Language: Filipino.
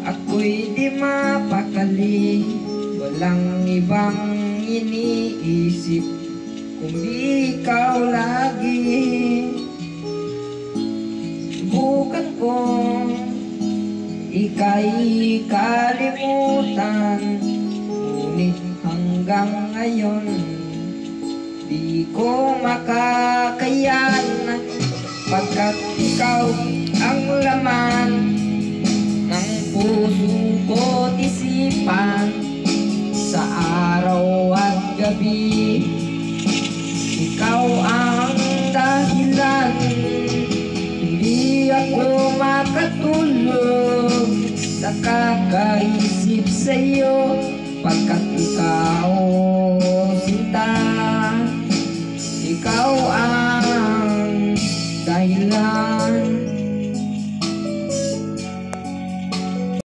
Ako'y di mapakali, walang ibang iniisip kundi ikaw lagi. Subukan kong ika'y kalimutan, ngunit hanggang ngayon di ko makakayan, pagkat ikaw ang laman ng puso ko't isipan sa araw at gabi. Ikaw ang dahilan, hindi ako makatulog sa kakaisip sa'yo, pagkat ikaw sinta, ikaw ang dahilan.